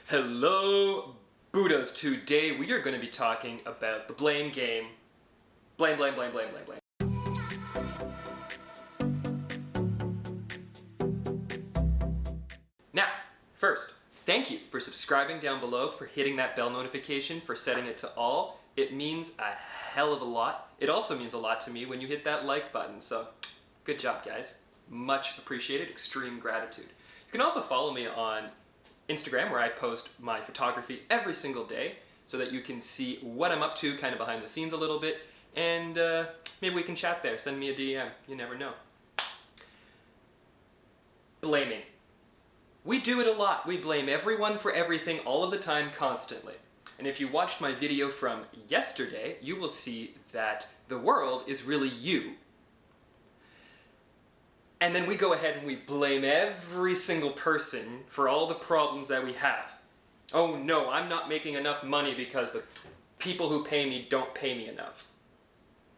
Hello, Buddhas. Today we are going to be talking about the blame game. Blame, blame, blame, blame, blame, blame. Now, first, thank you for subscribing down below, for hitting that bell notification, for setting it to all. It means a hell of a lot. It also means a lot to me when you hit that like button, so good job, guys. Much appreciated, extreme gratitude. You can also follow me on Instagram, where I post my photography every single day so that you can see what I'm up to kind of behind the scenes a little bit, and maybe we can chat there. Send me a DM. You never know. Blaming. We do it a lot. We blame everyone for everything all of the time, constantly. And if you watched my video from yesterday, you will see that the world is really you. And then we go ahead and we blame every single person for all the problems that we have. Oh no, I'm not making enough money because the people who pay me don't pay me enough.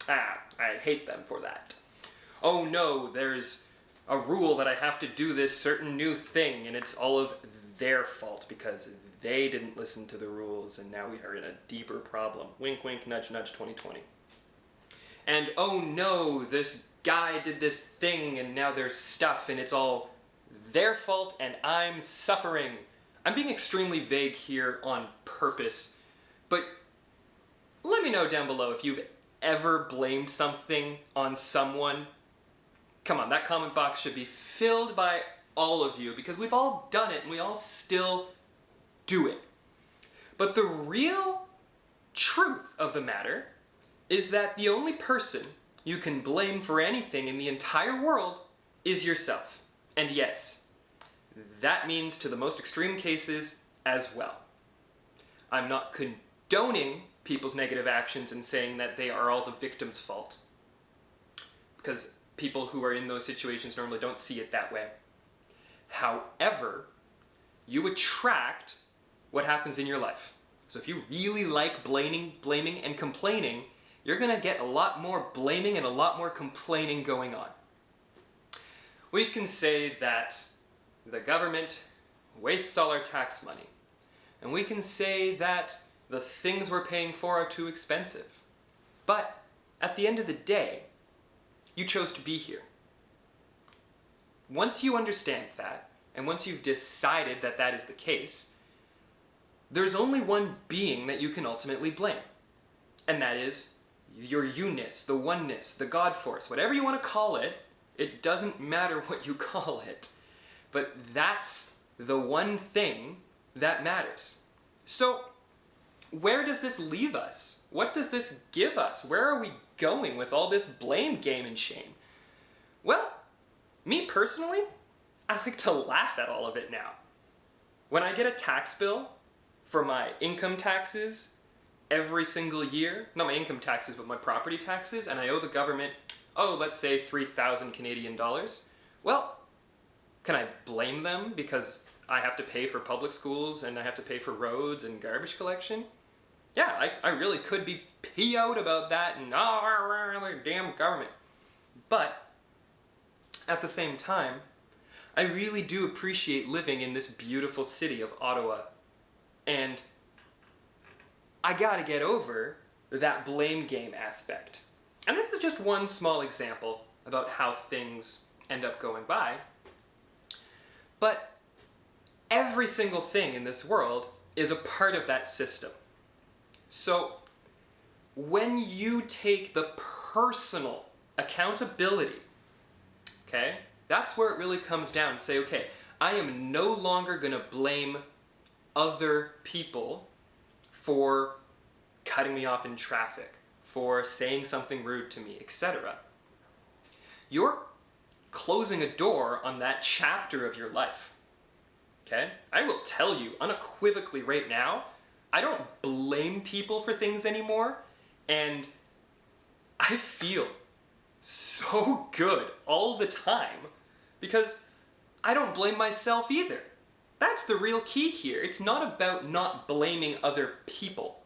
I hate them for that. Oh no, there's a rule that I have to do this certain new thing and it's all of their fault because they didn't listen to the rules and now we are in a deeper problem. Wink, wink, nudge, nudge, 2020. And oh no, this guy did this thing and now there's stuff and it's all their fault and I'm suffering. I'm being extremely vague here on purpose, but let me know down below if you've ever blamed something on someone. Come on, that comment box should be filled by all of you because we've all done it and we all still do it. But the real truth of the matter is that the only person you can blame for anything in the entire world is yourself. And yes, that means to the most extreme cases as well. I'm not condoning people's negative actions and saying that they are all the victim's fault, because people who are in those situations normally don't see it that way. However, you attract what happens in your life. So if you really like blaming and complaining, you're going to get a lot more blaming and a lot more complaining going on. We can say that the government wastes all our tax money. And we can say that the things we're paying for are too expensive. But at the end of the day, you chose to be here. Once you understand that, and once you've decided that that is the case, there's only one being that you can ultimately blame. And that is your you-ness, the oneness, the God force, whatever you want to call it. It doesn't matter what you call it. But that's the one thing that matters. So, where does this leave us? What does this give us? Where are we going with all this blame game and shame? Well, me personally, I like to laugh at all of it now. When I get a tax bill for my income taxes every single year, not my income taxes, but my property taxes, and I owe the government, let's say 3,000 Canadian dollars. Well, can I blame them because I have to pay for public schools and I have to pay for roads and garbage collection? Yeah, I really could be PO'd about that and damn government. But at the same time, I really do appreciate living in this beautiful city of Ottawa. And I gotta get over that blame game aspect. And this is just one small example about how things end up going by. But every single thing in this world is a part of that system. So when you take the personal accountability, okay, that's where it really comes down and say, okay, I am no longer gonna blame other people for cutting me off in traffic, for saying something rude to me, etc. You're closing a door on that chapter of your life. Okay? I will tell you unequivocally right now, I don't blame people for things anymore, and I feel so good all the time because I don't blame myself either. That's the real key here. It's not about not blaming other people.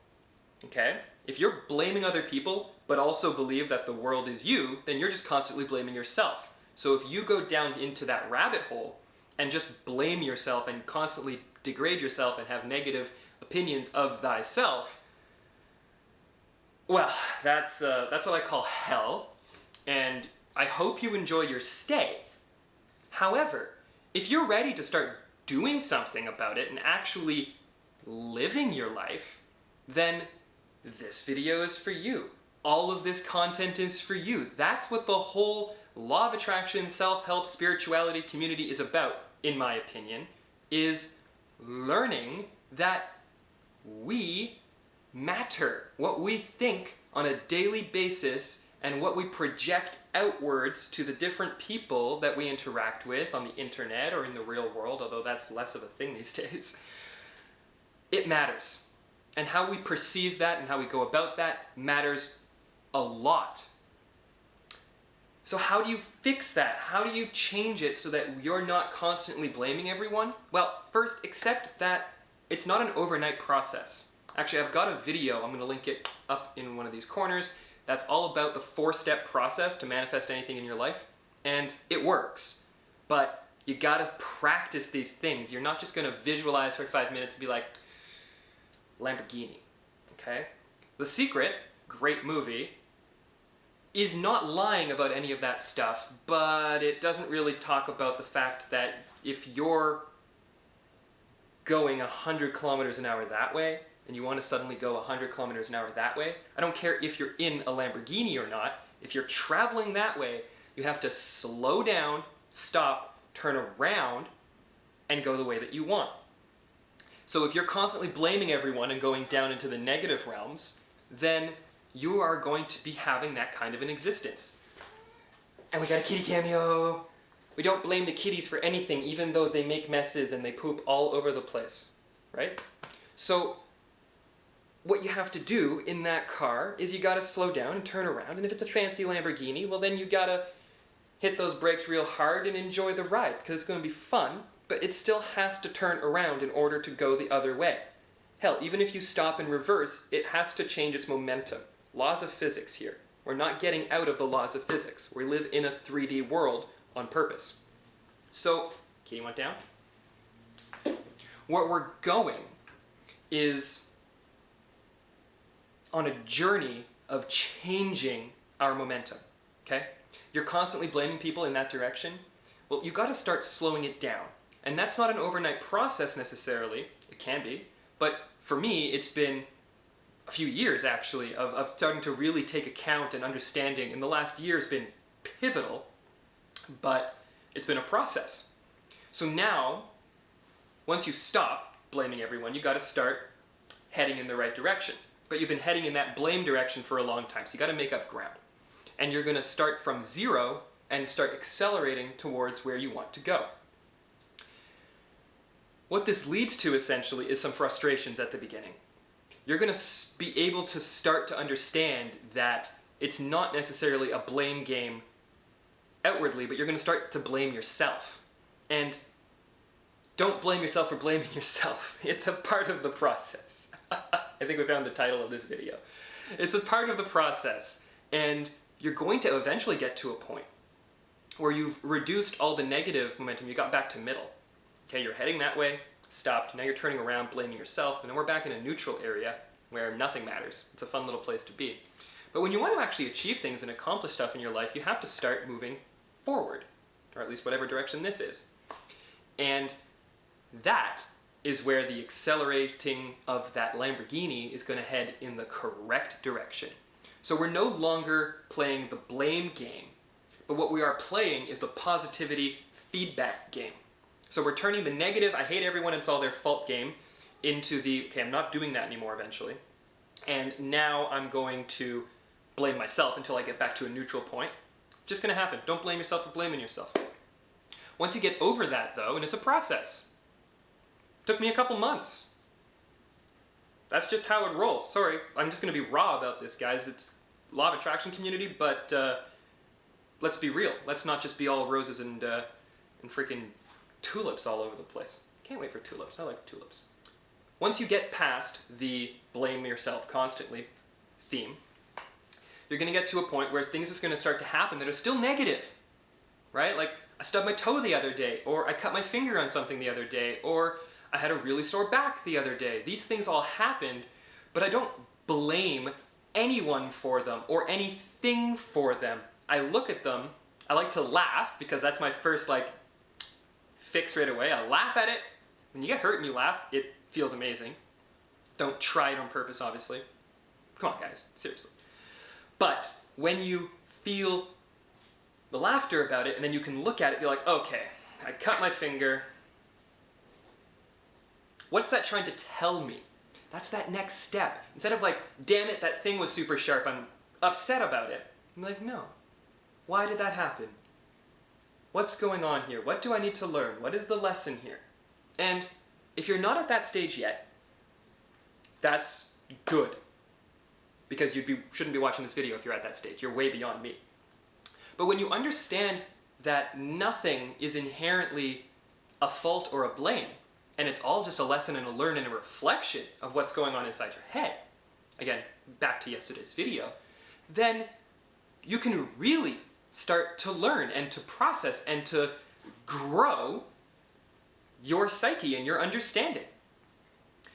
Okay? If you're blaming other people, but also believe that the world is you, then you're just constantly blaming yourself. So if you go down into that rabbit hole and just blame yourself and constantly degrade yourself and have negative opinions of thyself, well, that's what I call hell, and I hope you enjoy your stay. However, if you're ready to start doing something about it and actually living your life, then this video is for you. All of this content is for you. That's what the whole law of attraction, self-help, spirituality community is about, in my opinion, is learning that we matter. What we think on a daily basis and what we project outwards to the different people that we interact with on the internet or in the real world, although that's less of a thing these days, it matters. And how we perceive that and how we go about that matters a lot. So how do you fix that? How do you change it so that you're not constantly blaming everyone? Well, first, accept that it's not an overnight process. Actually, I've got a video, I'm going to link it up in one of these corners, that's all about the 4-step process to manifest anything in your life. And it works. But you got to practice these things. You're not just going to visualize for 5 minutes and be like, Lamborghini. Okay? The Secret, great movie, is not lying about any of that stuff, but it doesn't really talk about the fact that if you're going 100 kilometers an hour that way, and you want to suddenly go 100 kilometers an hour that way, I don't care if you're in a Lamborghini or not, if you're traveling that way, you have to slow down, stop, turn around, and go the way that you want. So if you're constantly blaming everyone and going down into the negative realms, then you are going to be having that kind of an existence. And we got a kitty cameo! We don't blame the kitties for anything, even though they make messes and they poop all over the place, right? So what you have to do in that car is you gotta slow down and turn around, and if it's a fancy Lamborghini, well then you gotta hit those brakes real hard and enjoy the ride, because it's gonna be fun, but it still has to turn around in order to go the other way. Hell, even if you stop in reverse, it has to change its momentum. Laws of physics here. We're not getting out of the laws of physics. We live in a 3D world on purpose. So, kitty went down. Where we're going is on a journey of changing our momentum, okay? You're constantly blaming people in that direction. Well, you've got to start slowing it down. And that's not an overnight process necessarily. It can be. But for me, it's been a few years, actually, of starting to really take account and understanding. And the last year has been pivotal, but it's been a process. So now, once you stop blaming everyone, you got to start heading in the right direction. But you've been heading in that blame direction for a long time, so you got to make up ground. And you're going to start from zero and start accelerating towards where you want to go. What this leads to, essentially, is some frustrations at the beginning. You're going to be able to start to understand that it's not necessarily a blame game outwardly, but you're going to start to blame yourself. And don't blame yourself for blaming yourself. It's a part of the process. I think we found the title of this video. It's a part of the process, and you're going to eventually get to a point where you've reduced all the negative momentum, you got back to middle. Okay, you're heading that way, stopped, now you're turning around, blaming yourself, and then we're back in a neutral area where nothing matters. It's a fun little place to be. But when you want to actually achieve things and accomplish stuff in your life, you have to start moving forward, or at least whatever direction this is. And that is where the accelerating of that Lamborghini is going to head in the correct direction. So we're no longer playing the blame game, but what we are playing is the positivity feedback game. So we're turning the negative, I hate everyone, it's all their fault game, into the, okay, I'm not doing that anymore eventually, and now I'm going to blame myself until I get back to a neutral point. Just going to happen. Don't blame yourself for blaming yourself. Once you get over that, though, and it's a process, took me a couple months. That's just how it rolls. Sorry, I'm just going to be raw about this, guys. It's law of attraction community, but let's be real. Let's not just be all roses and freaking tulips all over the place. Can't wait for tulips. I like tulips. Once you get past the blame yourself constantly theme, you're going to get to a point where things are going to start to happen that are still negative, right? Like, I stubbed my toe the other day, or I cut my finger on something the other day, or I had a really sore back the other day. These things all happened, but I don't blame anyone for them or anything for them. I look at them, I like to laugh because that's my first fix right away. I laugh at it. When you get hurt and you laugh, it feels amazing. Don't try it on purpose, obviously. Come on, guys, seriously. But when you feel the laughter about it, and then you can look at it and be like, okay, I cut my finger. What's that trying to tell me? That's that next step. Instead of damn it, that thing was super sharp, I'm upset about it. I'm like, no. Why did that happen? What's going on here? What do I need to learn? What is the lesson here? And if you're not at that stage yet, that's good. Because you shouldn't be watching this video if you're at that stage. You're way beyond me. But when you understand that nothing is inherently a fault or a blame, and it's all just a lesson and a learn and a reflection of what's going on inside your head, again, back to yesterday's video, then you can really start to learn and to process and to grow your psyche and your understanding.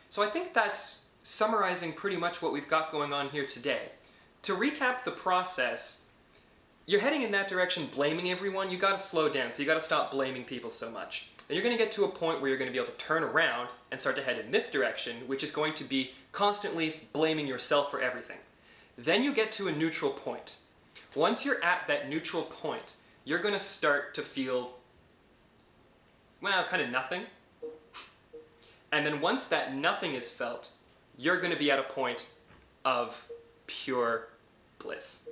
So I think that's summarizing pretty much what we've got going on here today. To recap the process, you're heading in that direction blaming everyone, you gotta slow down, so you gotta stop blaming people so much. Then you're gonna get to a point where you're gonna be able to turn around and start to head in this direction, which is going to be constantly blaming yourself for everything. Then you get to a neutral point. Once you're at that neutral point, you're gonna start to feel, well, kind of nothing. And then once that nothing is felt, you're gonna be at a point of pure bliss.